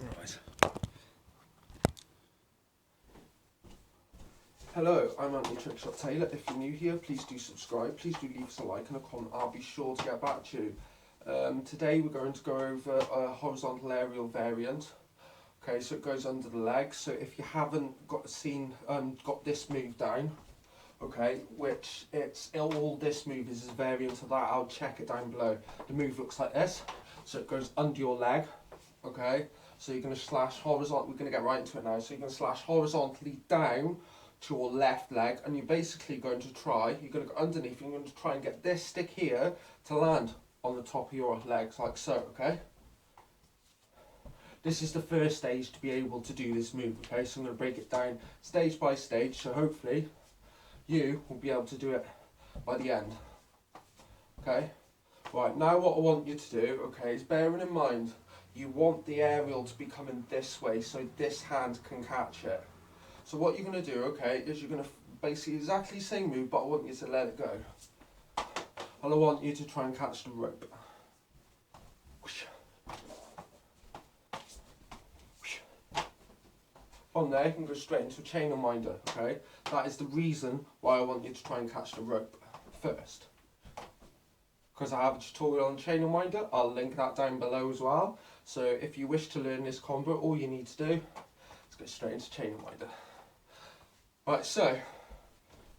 Right. Hello, I'm Nunchaku Taylor. If you're new here, please do subscribe. Please do leave us a like and a comment. I'll be sure to get back to you. Today we're going to go over a horizontal aerial variant. Okay, so it goes under the leg. So if you haven't got this move down, okay, which all this move is a variant of that. I'll check it down below. The move looks like this. So it goes under your leg. Okay, so you're going to slash horizontal. We're going to get right into it now. So you're going to slash horizontally down to your left leg, and you're basically going to try. You're going to go underneath. And you're going to try and get this stick here to land on the top of your legs, like so. Okay. This is the first stage to be able to do this move. Okay, so I'm going to break it down stage by stage. So hopefully, you will be able to do it by the end. Okay. Right, now what I want you to do, okay, is bearing in mind you want the aerial to be coming this way so this hand can catch it. So what you're going to do, okay, is you're going to basically exactly the same move, but I want you to let it go. And I want you to try and catch the rope. From there, you can go straight into a chain unwinder, okay? That is the reason why I want you to try and catch the rope first. Because I have a tutorial on chain unwinder, I'll link that down below as well. So if you wish to learn this combo, all you need to do is go straight into chain unwinder. Right, so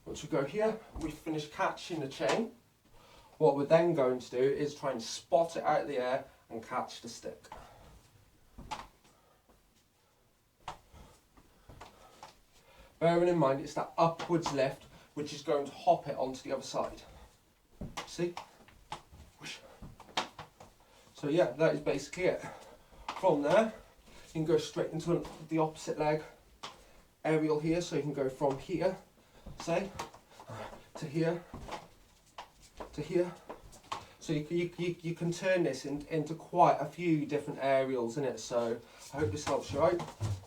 once we go here, we finish catching the chain. What we're then going to do is try and spot it out of the air and catch the stick. Bearing in mind it's that upwards lift which is going to hop it onto the other side. See? So yeah, that is basically it. From there, you can go straight into the opposite leg aerial here, so you can go from here, say, to here, to here. So you can turn this into quite a few different aerials in it. So I hope this helps you out,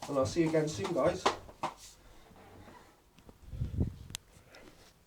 and I'll see you again soon, guys.